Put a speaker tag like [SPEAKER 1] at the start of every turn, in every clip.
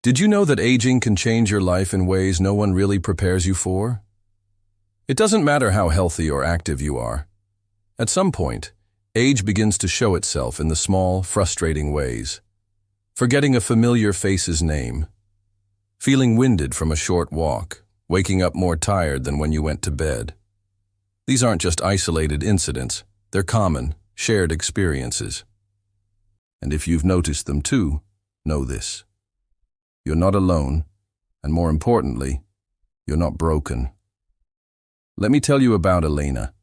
[SPEAKER 1] Did you know that aging can change your life in ways no one really prepares you for? It doesn't matter how healthy or active you are. At some point, age begins to show itself in the small, frustrating ways. Forgetting a familiar face's name, feeling winded from a short walk, waking up more tired than when you went to bed. These aren't just isolated incidents, they're common, shared experiences. And if you've noticed them too, know this. You're not alone, and more importantly, you're not broken. Let me tell you about Elena,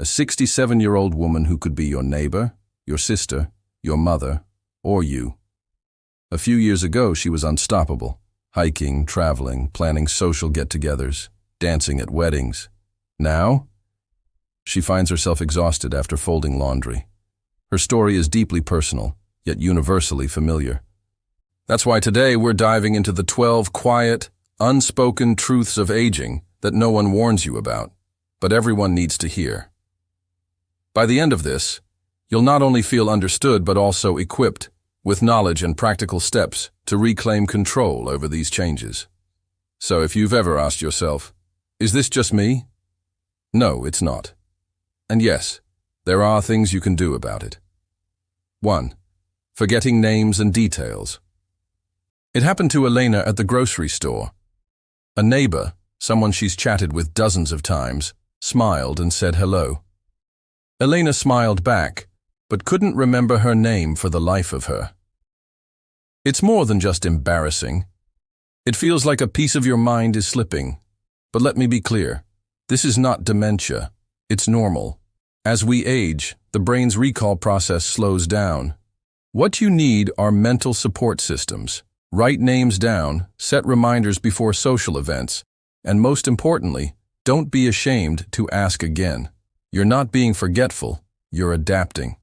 [SPEAKER 1] a 67-year-old woman who could be your neighbor, your sister, your mother, or you. A few years ago, she was unstoppable, hiking, traveling, planning social get-togethers, dancing at weddings. Now, she finds herself exhausted after folding laundry. Her story is deeply personal, yet universally familiar. That's why today we're diving into the 12 quiet, unspoken truths of aging that no one warns you about, but everyone needs to hear. By the end of this, you'll not only feel understood but also equipped with knowledge and practical steps to reclaim control over these changes. So if you've ever asked yourself, is this just me? No, it's not. And yes, there are things you can do about it. 1. Forgetting names and details. It happened to Elena at the grocery store. A neighbor, someone she's chatted with dozens of times, smiled and said hello. Elena smiled back, but couldn't remember her name for the life of her. It's more than just embarrassing. It feels like a piece of your mind is slipping. But let me be clear, this is not dementia. It's normal. As we age, the brain's recall process slows down. What you need are mental support systems. Write names down, set reminders before social events, and most importantly, don't be ashamed to ask again. You're not being forgetful, you're adapting.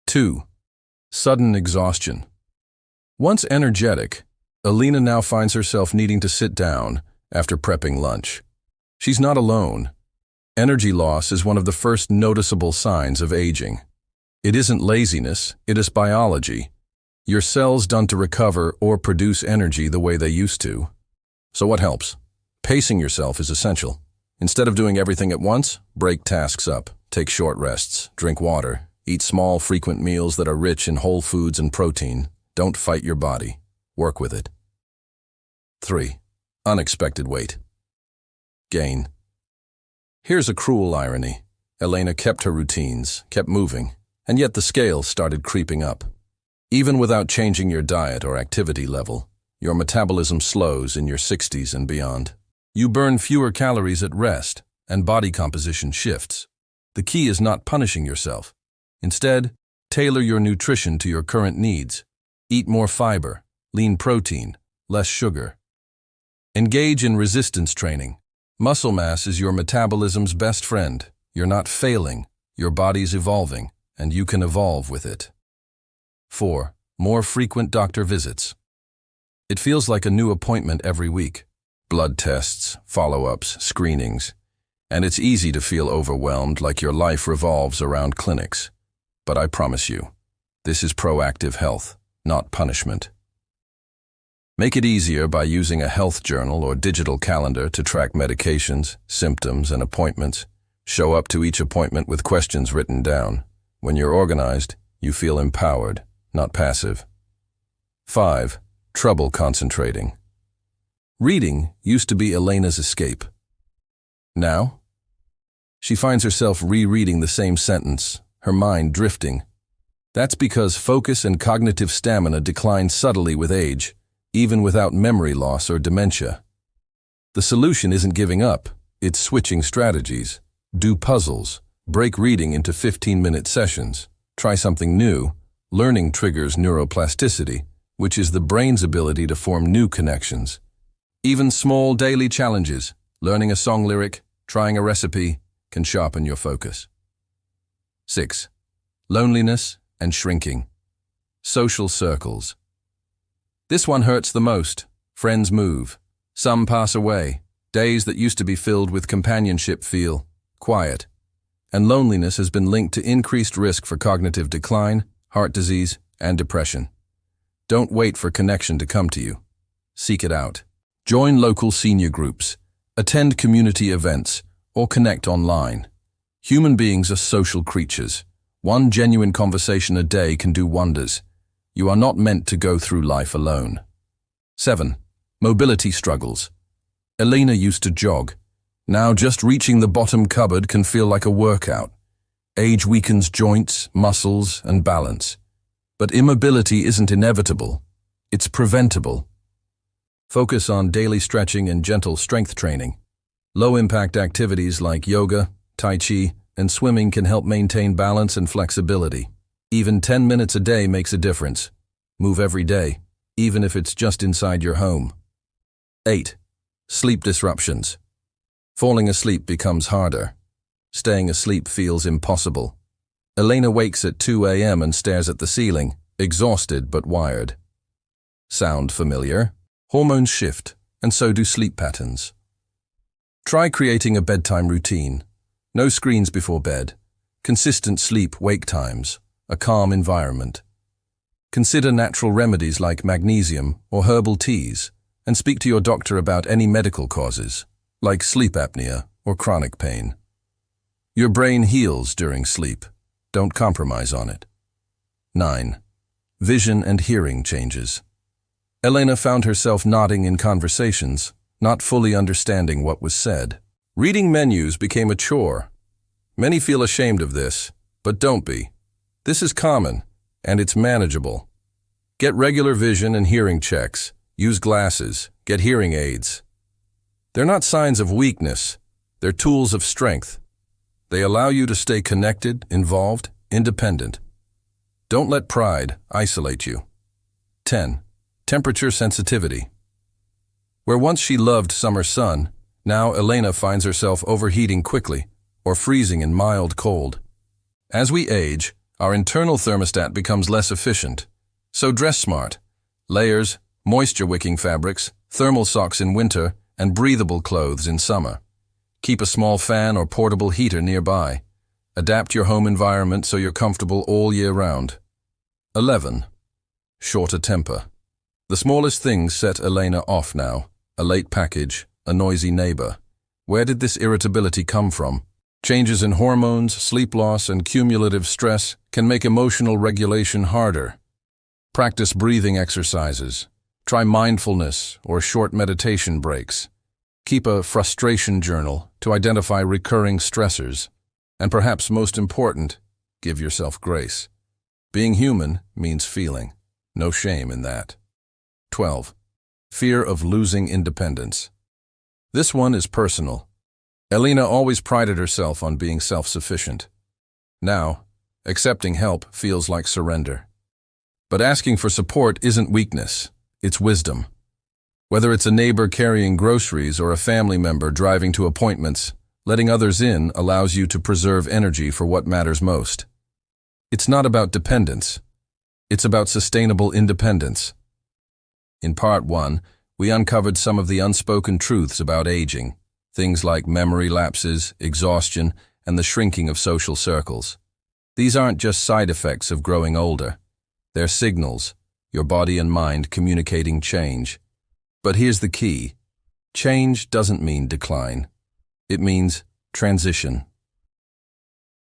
[SPEAKER 1] 2. Sudden exhaustion. Once energetic, Elena now finds herself needing to sit down after prepping lunch. She's not alone. Energy loss is one of the first noticeable signs of aging. It isn't laziness, it is biology. Your cells done to recover or produce energy the way they used to. So what helps? Pacing yourself is essential. Instead of doing everything at once, break tasks up, take short rests, drink water, eat small, frequent meals that are rich in whole foods and protein. Don't fight your body. Work with it. 3. Unexpected weight gain. Here's a cruel irony. Elena kept her routines, kept moving, and yet the scale started creeping up. Even without changing your diet or activity level, your metabolism slows in your 60s and beyond. You burn fewer calories at rest, and body composition shifts. The key is not punishing yourself. Instead, tailor your nutrition to your current needs. Eat more fiber, lean protein, less sugar. Engage in resistance training. Muscle mass is your metabolism's best friend. You're not failing, your body's evolving, and you can evolve with it. 4. More frequent doctor visits. It feels like a new appointment every week. Blood tests, follow-ups, screenings. And it's easy to feel overwhelmed, like your life revolves around clinics. But I promise you, this is proactive health, not punishment. Make it easier by using a health journal or digital calendar to track medications, symptoms, and appointments. Show up to each appointment with questions written down. When you're organized, you feel empowered, not passive. 5. Trouble concentrating. Reading used to be Elena's escape. Now, she finds herself rereading the same sentence, her mind drifting. That's because focus and cognitive stamina decline subtly with age, even without memory loss or dementia. The solution isn't giving up, it's switching strategies. Do puzzles, break reading into 15-minute sessions, try something new. Learning triggers neuroplasticity, which is the brain's ability to form new connections. Even small daily challenges, learning a song lyric, trying a recipe, can sharpen your focus. 6. Loneliness and shrinking. Social circles. This one hurts the most. Friends move. Some pass away. Days that used to be filled with companionship feel quiet. And loneliness has been linked to increased risk for cognitive decline, heart disease, and depression. Don't wait for connection to come to you. seek it out. Join local senior groups, attend community events, or connect online. Human beings are social creatures. One genuine conversation a day can do wonders. You are not meant to go through life alone. 7. Mobility struggles. Elena used to jog. Now just reaching the bottom cupboard can feel like a workout. Age weakens joints, muscles, and balance. But immobility isn't inevitable. It's preventable. Focus on daily stretching and gentle strength training. Low-impact activities like yoga, tai chi, and swimming can help maintain balance and flexibility. Even 10 minutes a day makes a difference. Move every day, even if it's just inside your home. 8. Sleep disruptions. Falling asleep becomes harder. Staying asleep feels impossible. Elena wakes at 2 a.m. and stares at the ceiling, exhausted but wired. Sound familiar? Hormones shift, and so do sleep patterns. Try creating a bedtime routine. No screens before bed. Consistent sleep-wake times. A calm environment. Consider natural remedies like magnesium or herbal teas, and speak to your doctor about any medical causes, like sleep apnea or chronic pain. Your brain heals during sleep. Don't compromise on it. 9. Vision and hearing changes. Elena found herself nodding in conversations, not fully understanding what was said. Reading menus became a chore. Many feel ashamed of this, but don't be. This is common, and it's manageable. Get regular vision and hearing checks. Use glasses. Get hearing aids. They're not signs of weakness. They're tools of strength. They allow you to stay connected, involved, independent. Don't let pride isolate you. 10. Temperature sensitivity. Where once she loved summer sun, now Elena finds herself overheating quickly or freezing in mild cold. As we age, our internal thermostat becomes less efficient. So dress smart. Layers, moisture-wicking fabrics, thermal socks in winter, and breathable clothes in summer. Keep a small fan or portable heater nearby. Adapt your home environment so you're comfortable all year round. 11. Shorter temper. The smallest things set Elena off now. A late package, a noisy neighbor. Where did this irritability come from? Changes in hormones, sleep loss, and cumulative stress can make emotional regulation harder. Practice breathing exercises. Try mindfulness or short meditation breaks. Keep a frustration journal to identify recurring stressors. And perhaps most important, give yourself grace. Being human means feeling. No shame in that. 12. Fear of losing independence. This one is personal. Elena always prided herself on being self-sufficient. Now, accepting help feels like surrender. But asking for support isn't weakness, it's wisdom. Whether it's a neighbor carrying groceries or a family member driving to appointments, letting others in allows you to preserve energy for what matters most. It's not about dependence. It's about sustainable independence. In Part 1, we uncovered some of the unspoken truths about aging, things like memory lapses, exhaustion, and the shrinking of social circles. These aren't just side effects of growing older. They're signals, your body and mind communicating change. But here's the key. Change doesn't mean decline. It means transition.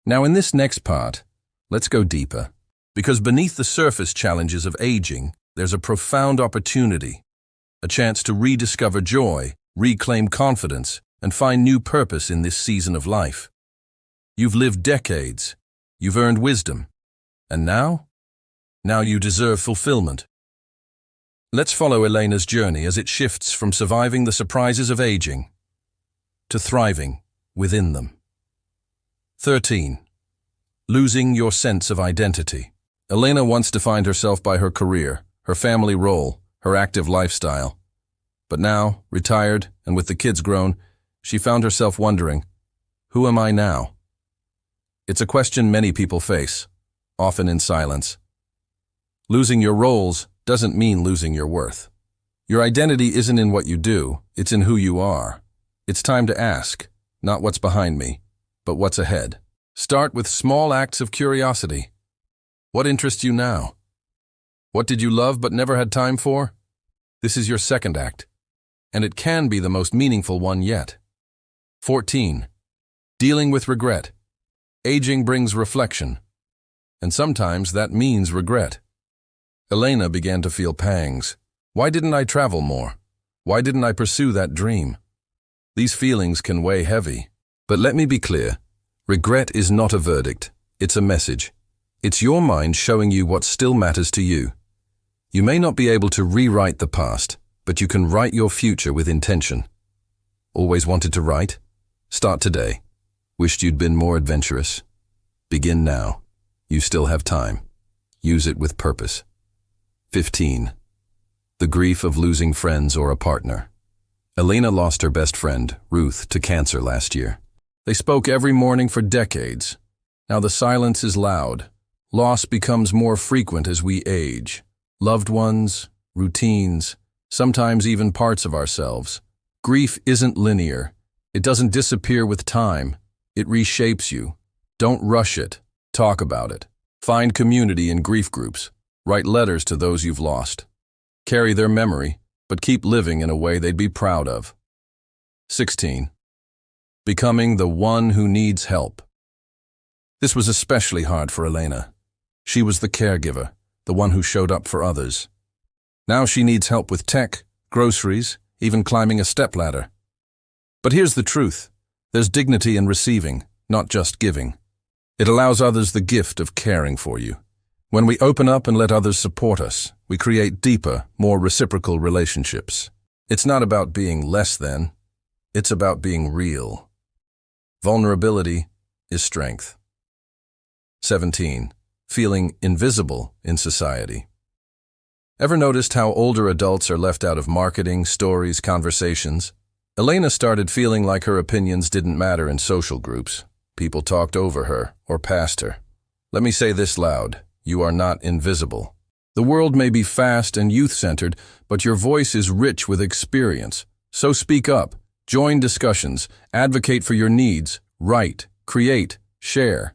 [SPEAKER 1] Now in this next part, let's go deeper. Because beneath the surface challenges of aging, there's a profound opportunity. A chance to rediscover joy, reclaim confidence, and find new purpose in this season of life. You've lived decades. You've earned wisdom. And now? Now you deserve fulfillment. Let's follow Elena's journey as it shifts from surviving the surprises of aging to thriving within them. 13. Losing your sense of identity. Elena once defined herself by her career, her family role, her active lifestyle. But now, retired and with the kids grown, she found herself wondering, who am I now? It's a question many people face, often in silence. Losing your roles doesn't mean losing your worth. Your identity isn't in what you do, it's in who you are. It's time to ask, not what's behind me, but what's ahead. Start with small acts of curiosity. What interests you now? What did you love but never had time for? This is your second act, and it can be the most meaningful one yet. 14. Dealing with regret. Aging brings reflection, and sometimes that means regret. Elena began to feel pangs. Why didn't I travel more? Why didn't I pursue that dream? These feelings can weigh heavy. But let me be clear. Regret is not a verdict. It's a message. It's your mind showing you what still matters to you. You may not be able to rewrite the past, but you can write your future with intention. Always wanted to write? Start today. Wished you'd been more adventurous? Begin now. You still have time. Use it with purpose. 15. The grief of losing friends or a partner. Elena lost her best friend, Ruth, to cancer last year. They spoke every morning for decades. Now the silence is loud. Loss becomes more frequent as we age. Loved ones, routines, sometimes even parts of ourselves. Grief isn't linear. It doesn't disappear with time. It reshapes you. Don't rush it. Talk about it. Find community in grief groups. Write letters to those you've lost. Carry their memory, but keep living in a way they'd be proud of. 16. Becoming the one who needs help. This was especially hard for Elena. She was the caregiver, the one who showed up for others. Now she needs help with tech, groceries, even climbing a stepladder. But here's the truth. There's dignity in receiving, not just giving. It allows others the gift of caring for you. When we open up and let others support us, we create deeper, more reciprocal relationships. It's not about being less than. It's about being real. Vulnerability is strength. 17. Feeling invisible in society. Ever noticed how older adults are left out of marketing, stories, conversations? Elena started feeling like her opinions didn't matter in social groups. People talked over her or past her. Let me say this loud. You are not invisible. The world may be fast and youth-centered, but your voice is rich with experience. So speak up, join discussions, advocate for your needs, write, create, share.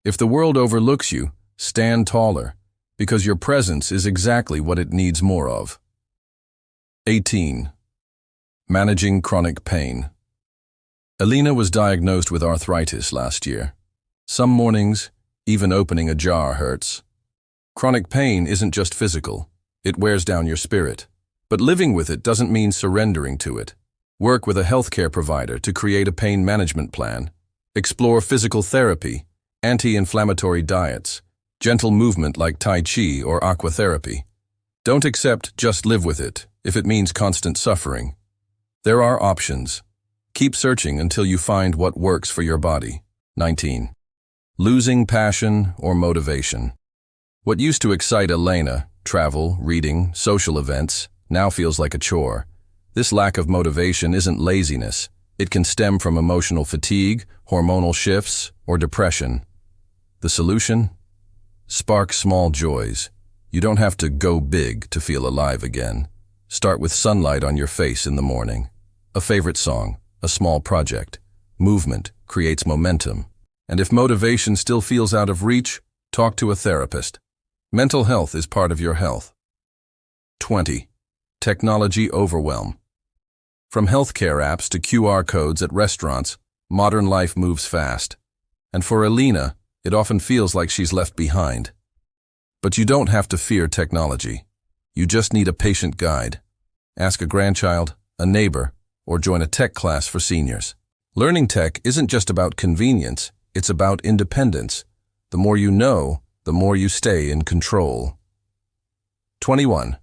[SPEAKER 1] If the world overlooks you, stand taller, because your presence is exactly what it needs more of. 18. Managing chronic pain. Elena was diagnosed with arthritis last year. Some mornings, even opening a jar hurts. Chronic pain isn't just physical. It wears down your spirit. But living with it doesn't mean surrendering to it. Work with a healthcare provider to create a pain management plan. Explore physical therapy, anti-inflammatory diets, gentle movement like Tai Chi or aquatherapy. Don't accept just live with it if it means constant suffering. There are options. Keep searching until you find what works for your body. 19. Losing passion or motivation. What used to excite Elena, travel, reading, social events, now feels like a chore. This lack of motivation isn't laziness. It can stem from emotional fatigue, hormonal shifts, or depression. The solution? Spark small joys. You don't have to go big to feel alive again. Start with sunlight on your face in the morning. A favorite song, a small project. Movement creates momentum. And if motivation still feels out of reach, talk to a therapist. Mental health is part of your health. 20. Technology overwhelm. From healthcare apps to QR codes at restaurants, modern life moves fast. And for Elena, it often feels like she's left behind. But you don't have to fear technology. You just need a patient guide. Ask a grandchild, a neighbor, or join a tech class for seniors. Learning tech isn't just about convenience, it's about independence. The more you know, the more you stay in control. 21.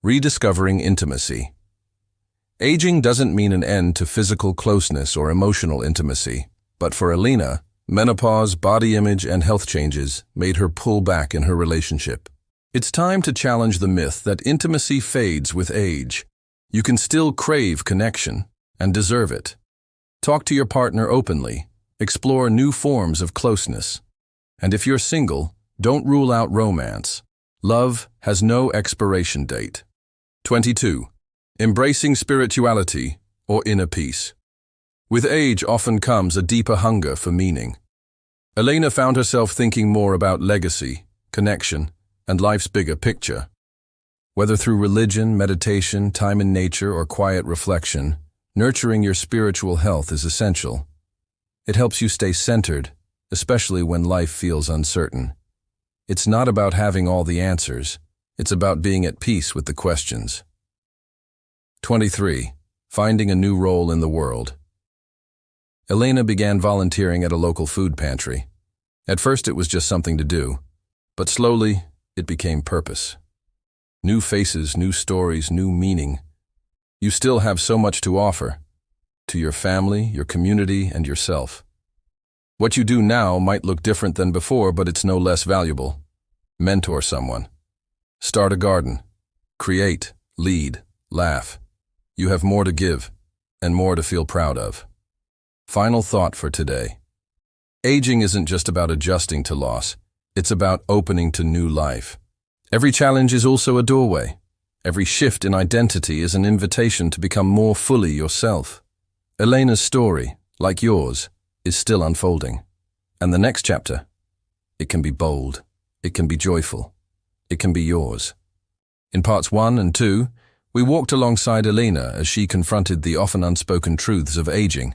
[SPEAKER 1] Rediscovering intimacy. Aging doesn't mean an end to physical closeness or emotional intimacy, but for Elena, menopause, body image, and health changes made her pull back in her relationship. It's time to challenge the myth that intimacy fades with age. You can still crave connection and deserve it. Talk to your partner openly. Explore new forms of closeness. And if you're single, don't rule out romance. Love has no expiration date. 22. Embracing spirituality or inner peace. With age often comes a deeper hunger for meaning. Elena found herself thinking more about legacy, connection, and life's bigger picture. Whether through religion, meditation, time in nature, or quiet reflection, nurturing your spiritual health is essential. It helps you stay centered, especially when life feels uncertain. It's not about having all the answers. It's about being at peace with the questions. 23. Finding a new role in the world. Elena began volunteering at a local food pantry. At first it was just something to do, but slowly it became purpose. New faces, new stories, new meaning. You still have so much to offer, to your family, your community, and yourself. What you do now might look different than before, but it's no less valuable. Mentor someone. Start a garden. Create, lead, laugh. You have more to give, and more to feel proud of. Final thought for today. Aging isn't just about adjusting to loss. It's about opening to new life. Every challenge is also a doorway. Every shift in identity is an invitation to become more fully yourself. Elena's story, like yours, is still unfolding. And the next chapter, it can be bold, it can be joyful, it can be yours. In parts 1 and 2, we walked alongside Elena as she confronted the often unspoken truths of aging,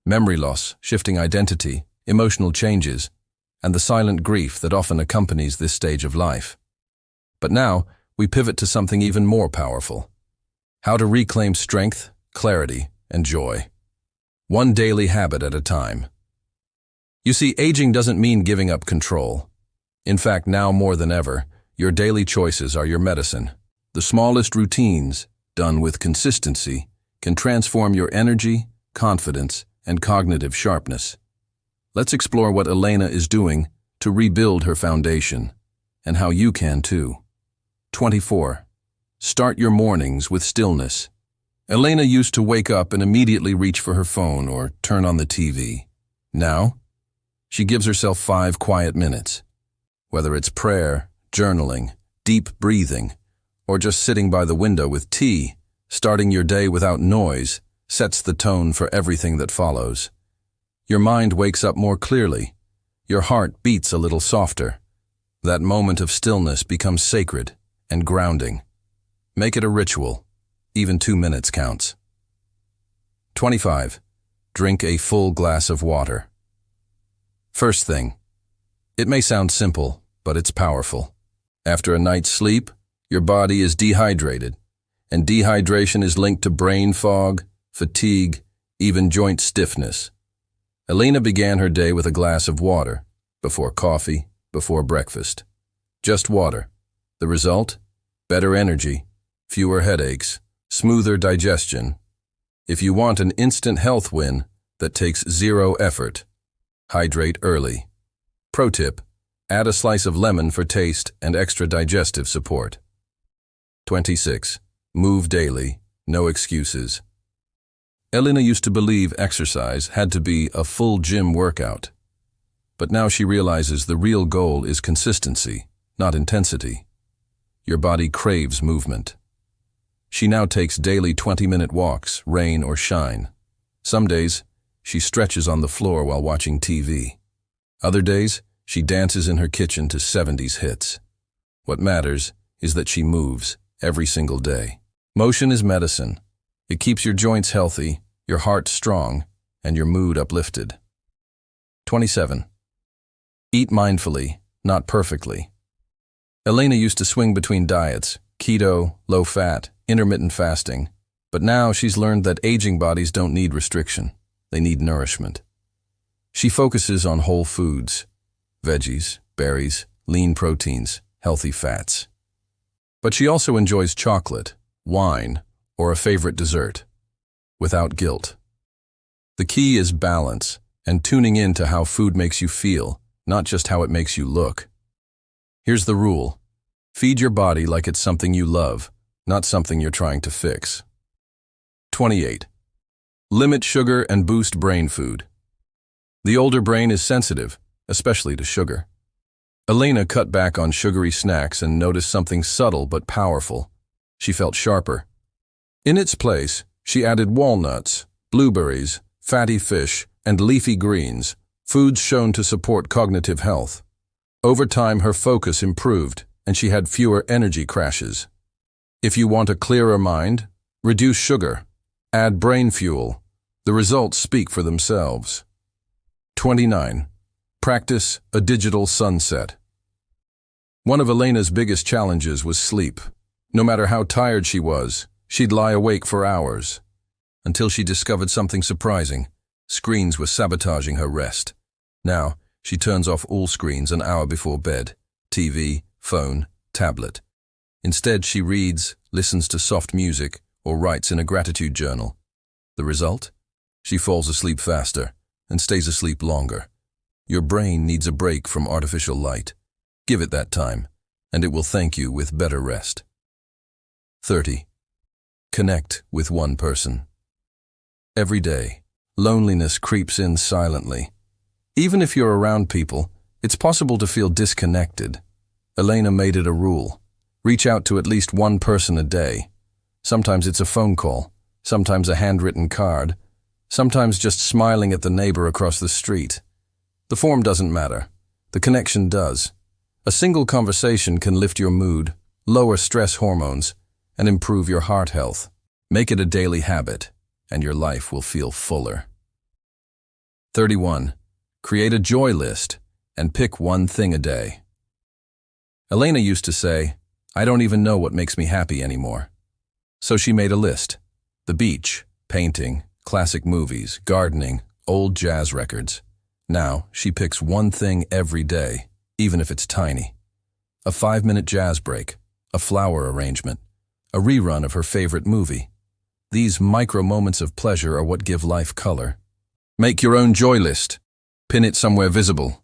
[SPEAKER 1] memory loss, shifting identity, emotional changes, and the silent grief that often accompanies this stage of life. But now, we pivot to something even more powerful. How to reclaim strength, clarity, and joy. One daily habit at a time. You see, aging doesn't mean giving up control. In fact, now more than ever, your daily choices are your medicine. The smallest routines, done with consistency, can transform your energy, confidence, and cognitive sharpness. Let's explore what Elena is doing to rebuild her foundation, and how you can too. 24. Start your mornings with stillness. Elena used to wake up and immediately reach for her phone or turn on the TV. Now, she gives herself 5 quiet minutes. Whether it's prayer, journaling, deep breathing, or just sitting by the window with tea, starting your day without noise sets the tone for everything that follows. Your mind wakes up more clearly. Your heart beats a little softer. That moment of stillness becomes sacred and grounding. Make it a ritual. Even 2 minutes counts. 25. Drink a full glass of water. First thing. It may sound simple, but it's powerful. After a night's sleep, your body is dehydrated, and dehydration is linked to brain fog, fatigue, even joint stiffness. Elena began her day with a glass of water, before coffee, before breakfast. Just water. The result? Better energy, fewer headaches, smoother digestion. If you want an instant health win that takes 0 effort, hydrate early. Pro tip, add a slice of lemon for taste and extra digestive support. 26. Move daily, no excuses. Elena used to believe exercise had to be a full gym workout. But now she realizes the real goal is consistency, not intensity. Your body craves movement. She now takes daily 20-minute walks, rain or shine. Some days, she stretches on the floor while watching TV. Other days, she dances in her kitchen to 70s hits. What matters is that she moves every single day. Motion is medicine. It keeps your joints healthy, your heart strong, and your mood uplifted. 27. Eat mindfully, not perfectly. Elena used to swing between diets, keto, low-fat, intermittent fasting, but now she's learned that aging bodies don't need restriction. They need nourishment. She focuses on whole foods, veggies, berries, lean proteins, healthy fats. But she also enjoys chocolate, wine, or a favorite dessert, without guilt. The key is balance and tuning in to how food makes you feel, not just how it makes you look. Here's the rule. Feed your body like it's something you love, not something you're trying to fix. 28. Limit sugar and boost brain food. The older brain is sensitive, especially to sugar. Elena cut back on sugary snacks and noticed something subtle but powerful. She felt sharper. In its place, she added walnuts, blueberries, fatty fish, and leafy greens, foods shown to support cognitive health. Over time, her focus improved, and she had fewer energy crashes. If you want a clearer mind, reduce sugar. Add brain fuel. The results speak for themselves. 29. Practice a digital sunset. One of Elena's biggest challenges was sleep. No matter how tired she was, she'd lie awake for hours. Until she discovered something surprising. Screens were sabotaging her rest. Now, she turns off all screens an hour before bed. TV, phone, tablet. Instead, she reads, listens to soft music, or writes in a gratitude journal. The result? She falls asleep faster and stays asleep longer. Your brain needs a break from artificial light. Give it that time, and it will thank you with better rest. 30. Connect with one person. Every day, loneliness creeps in silently. Even if you're around people, it's possible to feel disconnected. Elena made it a rule. Reach out to at least one person a day. Sometimes it's a phone call, sometimes a handwritten card, sometimes just smiling at the neighbor across the street. The form doesn't matter. The connection does. A single conversation can lift your mood, lower stress hormones, and improve your heart health. Make it a daily habit, and your life will feel fuller. 31. Create a joy list and pick one thing a day. Elena used to say, "I don't even know what makes me happy anymore." So she made a list. The beach, painting, classic movies, gardening, old jazz records. Now, she picks one thing every day, even if it's tiny. A 5-minute jazz break, a flower arrangement, a rerun of her favorite movie. These micro moments of pleasure are what give life color. Make your own joy list, pin it somewhere visible,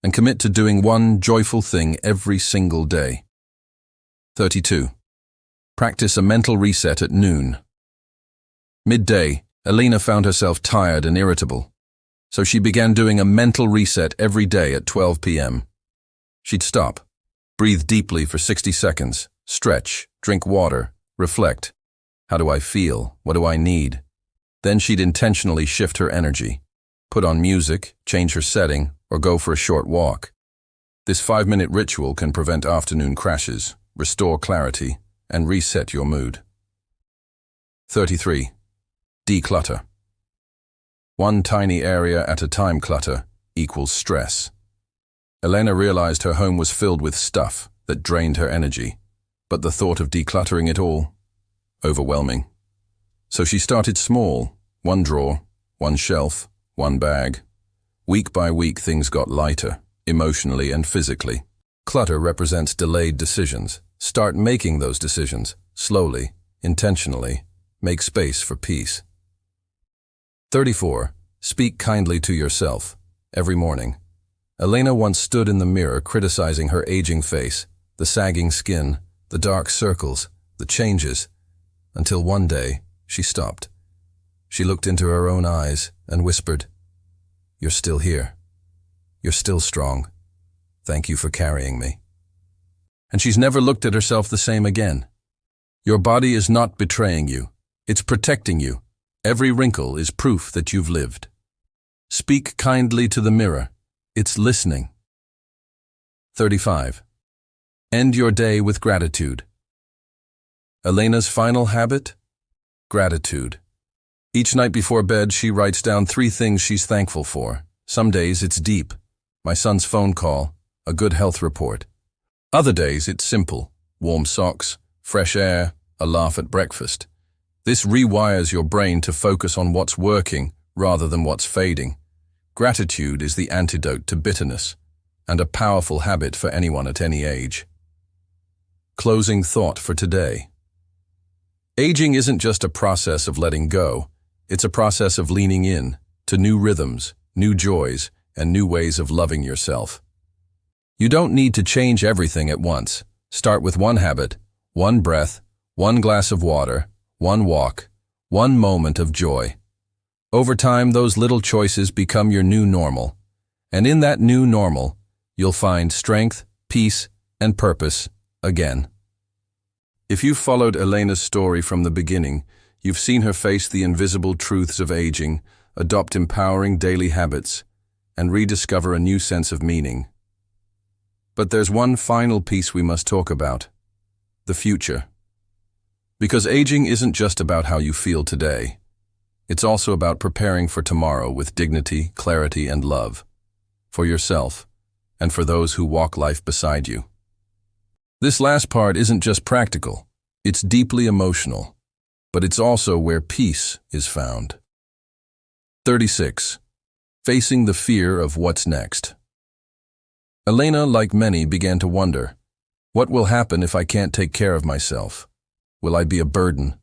[SPEAKER 1] and commit to doing one joyful thing every single day. 32. Practice a mental reset at noon. Midday, Elena found herself tired and irritable, so she began doing a mental reset every day at 12 p.m. She'd stop, breathe deeply for 60 seconds, stretch, drink water, reflect. How do I feel? What do I need? Then she'd intentionally shift her energy, put on music, change her setting, or go for a short walk. This 5-minute ritual can prevent afternoon crashes, restore clarity, and reset your mood. 33. Declutter. One tiny area at a time clutter equals stress. Elena realized her home was filled with stuff that drained her energy, but the thought of decluttering it all, overwhelming. So she started small, one drawer, one shelf, one bag. Week by week things got lighter, emotionally and physically. Clutter represents delayed decisions. Start making those decisions, slowly, intentionally. Make space for peace. 34. Speak kindly to yourself. Every morning. Elena once stood in the mirror criticizing her aging face, the sagging skin, the dark circles, the changes, until one day she stopped. She looked into her own eyes and whispered, "You're still here. You're still strong. Thank you for carrying me." And she's never looked at herself the same again. Your body is not betraying you. It's protecting you. Every wrinkle is proof that you've lived. Speak kindly to the mirror. It's listening. 35. End your day with gratitude. Elena's final habit? Gratitude. Each night before bed, she writes down 3 things she's thankful for. Some days it's deep. My son's phone call, a good health report. Other days it's simple. Warm socks, fresh air, a laugh at breakfast. This rewires your brain to focus on what's working rather than what's fading. Gratitude is the antidote to bitterness, and a powerful habit for anyone at any age. Closing thought for today. Aging isn't just a process of letting go. It's a process of leaning in to new rhythms, new joys, and new ways of loving yourself. You don't need to change everything at once. Start with one habit, one breath, one glass of water, one walk, one moment of joy. Over time, those little choices become your new normal. And in that new normal, you'll find strength, peace, and purpose again. If you've followed Elena's story from the beginning, you've seen her face the invisible truths of aging, adopt empowering daily habits, and rediscover a new sense of meaning. But there's one final piece we must talk about: the future. Because aging isn't just about how you feel today. It's also about preparing for tomorrow with dignity, clarity, and love. For yourself, and for those who walk life beside you. This last part isn't just practical, it's deeply emotional, but it's also where peace is found. 36. Facing the fear of what's next. Elena, like many, began to wonder, what will happen if I can't take care of myself? Will I be a burden?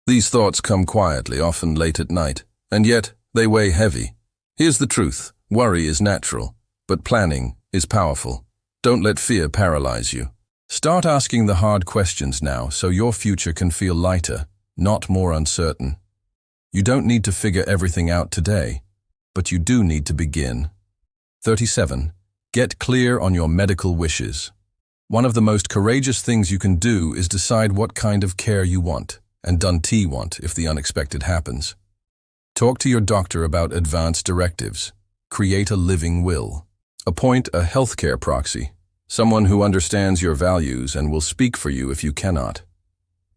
[SPEAKER 1] These thoughts come quietly, often late at night, and yet they weigh heavy. Here's the truth, worry is natural, but planning is powerful. Don't let fear paralyze you. Start asking the hard questions now so your future can feel lighter, not more uncertain. You don't need to figure everything out today, but you do need to begin. 37. Get clear on your medical wishes. One of the most courageous things you can do is decide what kind of care you want, and want if the unexpected happens. Talk to your doctor about advance directives. Create a living will. Appoint a healthcare proxy, someone who understands your values and will speak for you if you cannot.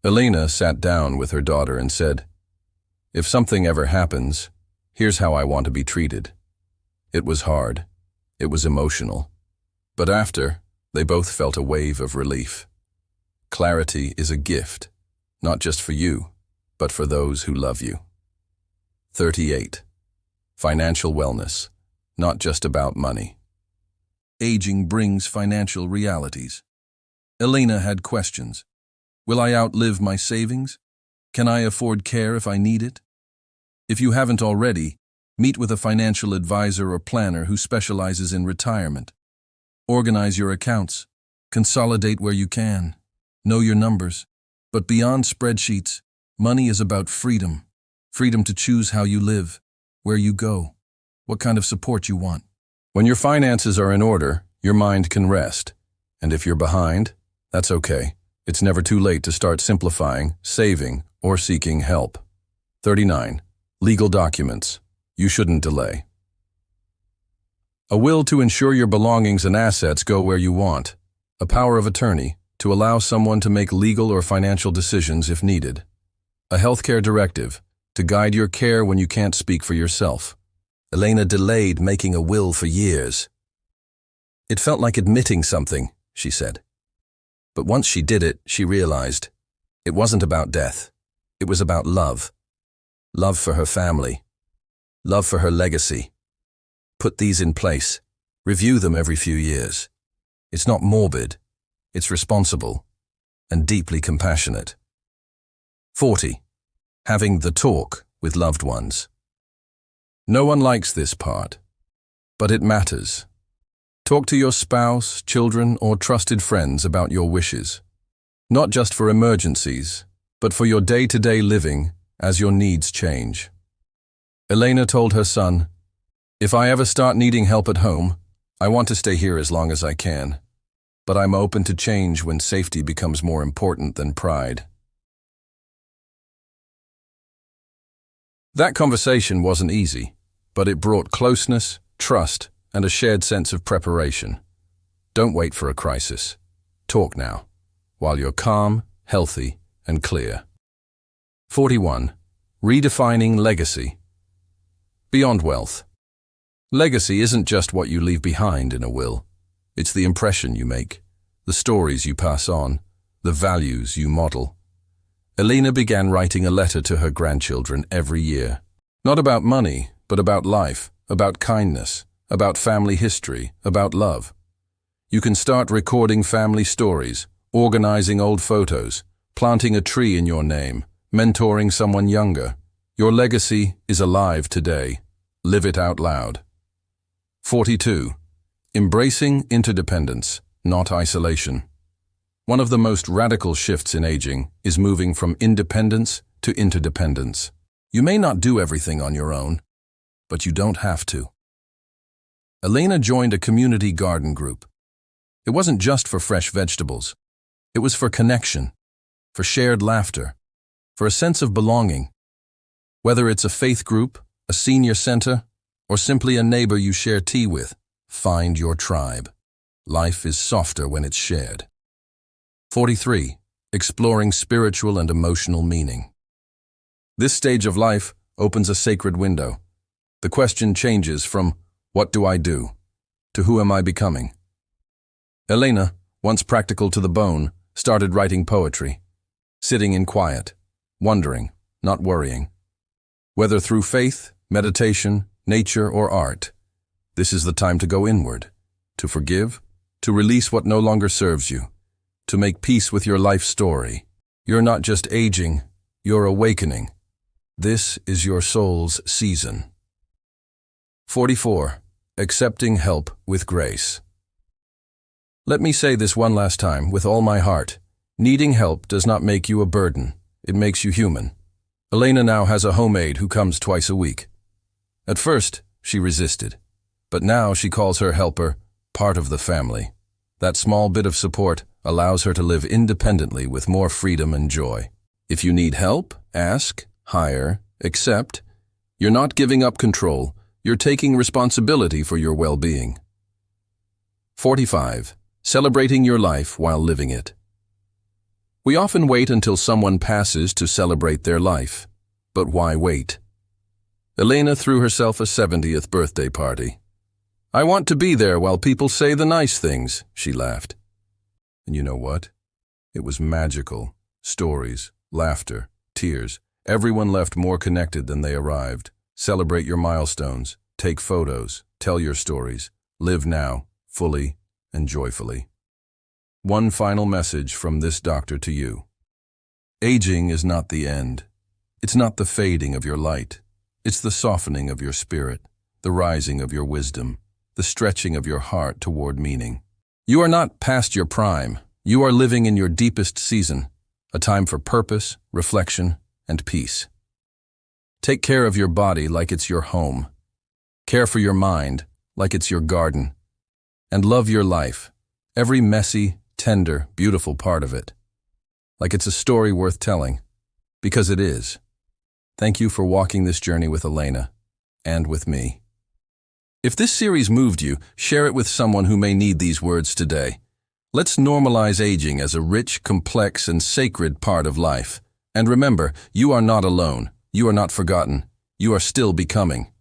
[SPEAKER 1] Elena sat down with her daughter and said, "If something ever happens, here's how I want to be treated." It was hard. It was emotional. But after, they both felt a wave of relief. Clarity is a gift, not just for you, but for those who love you. 38. Financial wellness, not just about money. Aging brings financial realities. Elena had questions. Will I outlive my savings? Can I afford care if I need it? If you haven't already, meet with a financial advisor or planner who specializes in retirement. Organize your accounts. Consolidate where you can. Know your numbers. But beyond spreadsheets, money is about freedom. Freedom to choose how you live, where you go, what kind of support you want. When your finances are in order, your mind can rest. And if you're behind, that's okay. It's never too late to start simplifying, saving, or seeking help. 39. Legal documents. You shouldn't delay. A will to ensure your belongings and assets go where you want. A power of attorney to allow someone to make legal or financial decisions if needed. A healthcare directive to guide your care when you can't speak for yourself. Elena delayed making a will for years. It felt like admitting something, she said. But once she did it, she realized it wasn't about death. It was about love. Love for her family. Love for her legacy. Put these in place. Review them every few years. It's not morbid. It's responsible and deeply compassionate. 40. Having the talk with loved ones. No one likes this part, but it matters. Talk to your spouse, children, or trusted friends about your wishes. Not just for emergencies, but for your day-to-day living as your needs change. Elena told her son, "If I ever start needing help at home, I want to stay here as long as I can. But I'm open to change when safety becomes more important than pride." That conversation wasn't easy, but it brought closeness, trust, and a shared sense of preparation. Don't wait for a crisis. Talk now, while you're calm, healthy, and clear. 41. Redefining legacy. Beyond wealth. Legacy isn't just what you leave behind in a will. It's the impression you make, the stories you pass on, the values you model. Elena began writing a letter to her grandchildren every year. Not about money, but about life, about kindness, about family history, about love. You can start recording family stories, organizing old photos, planting a tree in your name, mentoring someone younger. Your legacy is alive today. Live it out loud. 42. Embracing interdependence, not isolation. One of the most radical shifts in aging is moving from independence to interdependence. You may not do everything on your own, but you don't have to. Elena joined a community garden group. It wasn't just for fresh vegetables. It was for connection, for shared laughter, for a sense of belonging. Whether it's a faith group, a senior center, or simply a neighbor you share tea with, find your tribe. Life is softer when it's shared. 43. exploring spiritual and emotional meaning. This stage of life opens a sacred window. The question changes from, "What do I do?" to "Who am I becoming?" Elena, once practical to the bone, started writing poetry, sitting in quiet, wondering, not worrying. Whether through faith, meditation, nature, or art, this is the time to go inward, to forgive, to release what no longer serves you, to make peace with your life story. You're not just aging, you're awakening. This is your soul's season. 44. Accepting help with grace. Let me say this one last time with all my heart. Needing help does not make you a burden. It makes you human. Elena now has a homemade who comes twice a week. At first, she resisted, but now she calls her helper part of the family. That small bit of support allows her to live independently with more freedom and joy. If you need help, ask, hire, accept. You're not giving up control. You're taking responsibility for your well-being. 45. Celebrating your life while living it. We often wait until someone passes to celebrate their life. But why wait? Elena threw herself a 70th birthday party. "I want to be there while people say the nice things," she laughed. And you know what? It was magical. Stories, laughter, tears. Everyone left more connected than they arrived. Celebrate your milestones. Take photos. Tell your stories. Live now, fully and joyfully. One final message from this doctor to you. Aging is not the end. It's not the fading of your light. It's the softening of your spirit, the rising of your wisdom, the stretching of your heart toward meaning. You are not past your prime. You are living in your deepest season, a time for purpose, reflection, and peace. Take care of your body like it's your home. Care for your mind like it's your garden. And love your life, every messy, tender, beautiful part of it, like it's a story worth telling, because it is. Thank you for walking this journey with Elena, and with me. If this series moved you, share it with someone who may need these words today. Let's normalize aging as a rich, complex, and sacred part of life. And remember, you are not alone. You are not forgotten. You are still becoming.